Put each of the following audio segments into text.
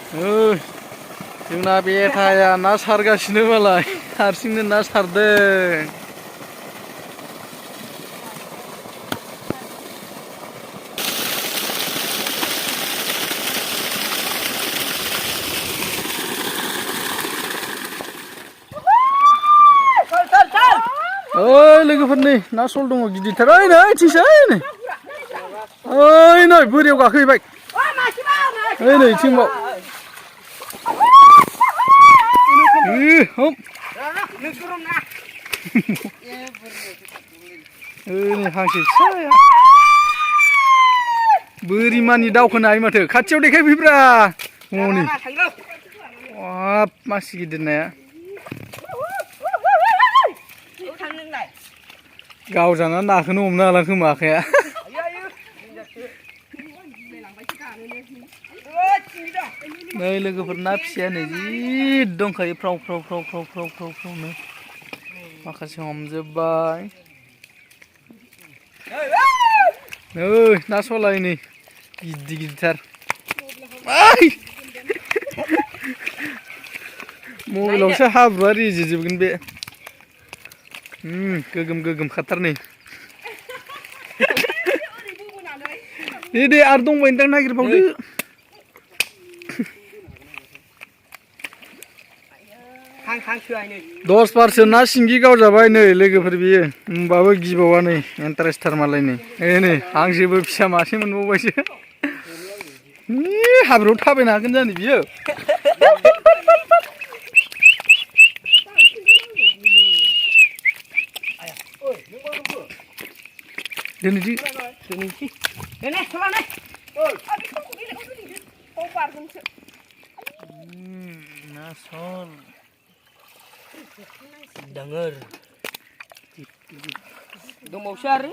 जोंना बेथाया ना सारगासिनो मालाय हारसिंनो ना सारदों। ओइ लोगोफोर नै ना सल दङ गिदिरथार ओइ नै थिंसाय नै ओइ नै बोरियाव गाखोहैबाय ओइ नै थिंबाव नै हांसो फिसाया बोरिमानि दावखोनो हायो माथो खाथियाव देखायफैब्रा हनै बाब मासि गिदिर नाया गावजाना नाखौनो हमनो हाला खोमा आखाया नै लोगोफोर ना फिसाया नै जि दंखायो फ्राव फ्राव फ्राव फ्राव फ्राव फ्राव फ्रावनो माखासे हमजोब्बाय नै ना सलाय नै गिदिर गिदिरथार मबाइलावसो हाब्रुआ रिजिजोबगोन बे गोगोम गोगोम खाथार नै दे आरो दंबाय नोंदां नागिरबावदो 10 बारसो ना सिंगि गावजाबाय नै लोगोफोर बियो होमबाबो गिबावा नै इन्टारेस्टथार मालाय नै नै हांसोबो फिसा मासे मोनबावबायसो हाब्रुआव थाबायनो हागोन जानो बियो दोननोसै ना सल Denger. Dong mau syari?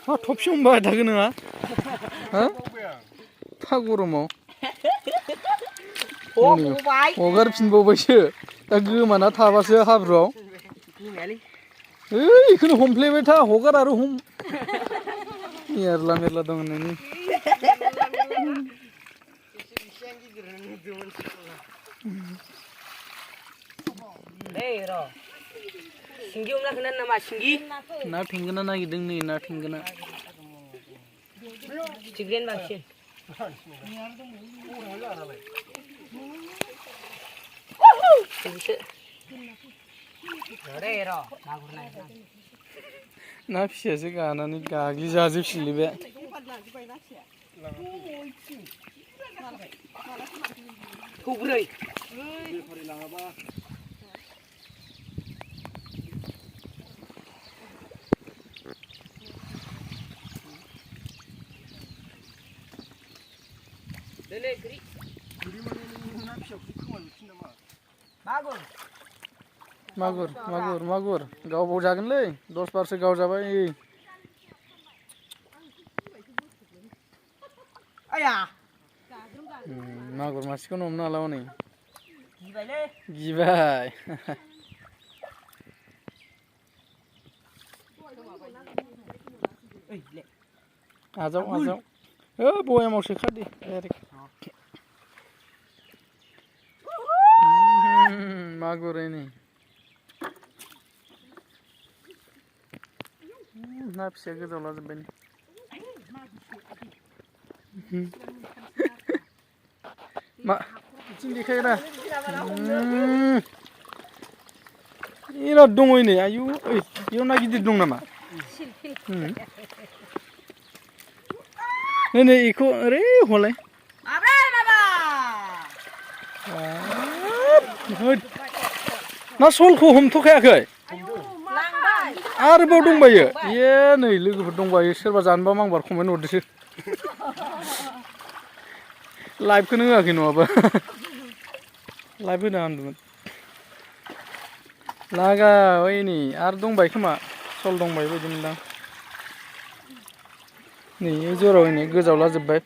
Ha topsi umba dagen nङा? Ha? Ta गरमाव. हगारफिनबावबायसो दा गोमाना थाबासो हाब्रुआव इखौनो हमफ्लेबाय था हगार आरो हम मेरला मेरला दं होननायनि सिंगि हमना खोना नामा सिंगि ना थेंगोना नागिरदों नै ना थेंगोना फिथिख्रियानो बांसिन ना फिसायासो गानानै गाग्लिजाजोबसिगोनलै बे थौब्रै मागुर मागुर मागुर गावबाव जागोनलै 10 बारसो गावजाबाय मागुर मासेखौनो हमनो हाला हनै गिबाय आजाव आजाव बयामाव सोखा दे मागुर नै ना फिसाया गोजावला जोब्बाय मा बिथिं देखायरा बिराद दङ नै आयु बेयाव ना गिदिर दं नामा नै इखौ ओरै हलाय ना सलखौ हमथ'खायाखै आरोबाव दंबायो नै लोगोफोर दंबायो सोरबा जानोबा मांबार कमेन्ट हरदोसो लाइभखौनो होआखै नङाबा लाइभ होनो हामदोंमोन लागा नै आरो दंबाय खोमा सल दंबाय बायदि मोनदां नै जराव नै गोजावला जोब्बाय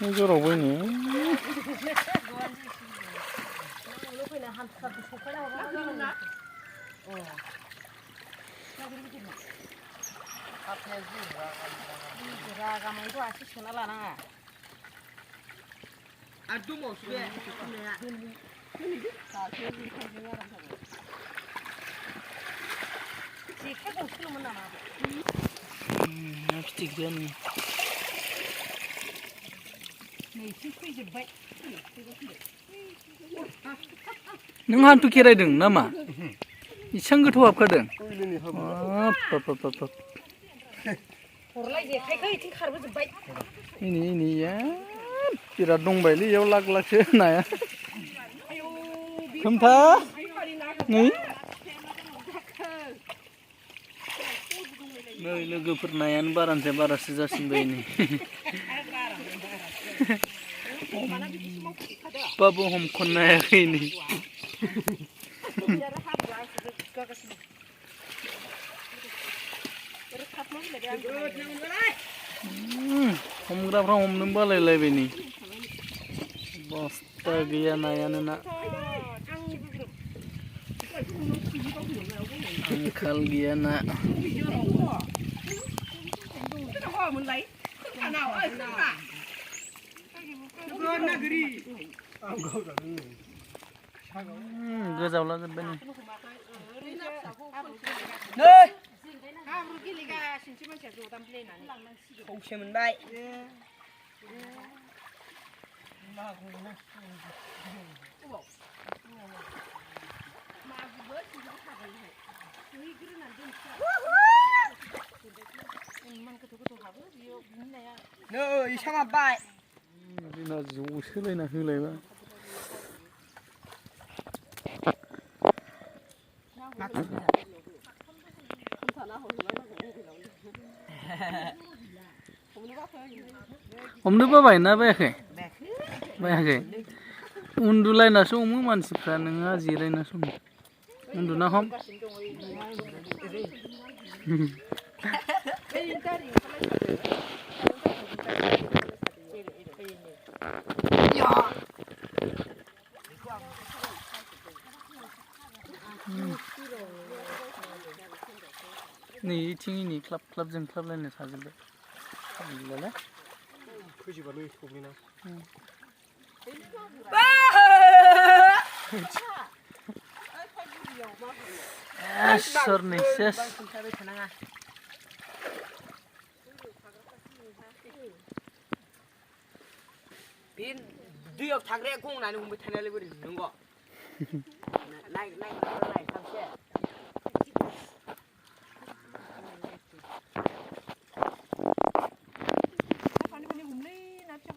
जरावबाय नो रागामानिखौ आसि सोना लानाङा आरो दंबावोसो बे सोनाया जेखाइ गंसेल'मोन नामा ना फिथिख्रियानो नैथिं फैजोब्बाय नों हान्थु खेरायदों नामा इसां गोथौ हाबखादों हरलाय जेखाइखौ इथिं खारबोजोब्बाय इनिया बिराद दंबायलै इयाव लाख लाखसो नाया खोमथा नै नै लोगोफोर नायानो बारानिफ्राय बारासो जासिनबाय नै बाबु हमख'न नायाखै नै हमग्राफ्रा हमनो बालायलायबाय नै बस्था गैया नायानो ना आंखाल गैया ना गोजावला जोब्बाय नै हाब्रु गेलेगासिनोसो मानसिया जदाम बिलायनानै फंसे मोनबाय नै इसा माबाय जोंना ज' सोलायना होलायबा हमनो बाबाय ना बायाखै बायाखै उन्दुलायनासो हमो मानसिफ्रा नोङा जिरायनासो हमो उन्दुना हम नै इथिं इनि ख्लाब ख्लाब जोंख्लाबलायनो थाजोब्बाय गैलालाय खोजिबानो थब्लिना सरनै सेस बे दैयाव थाग्राया गंनानै हमबाय थानायालाय बोरै नंगौ नाय थांसे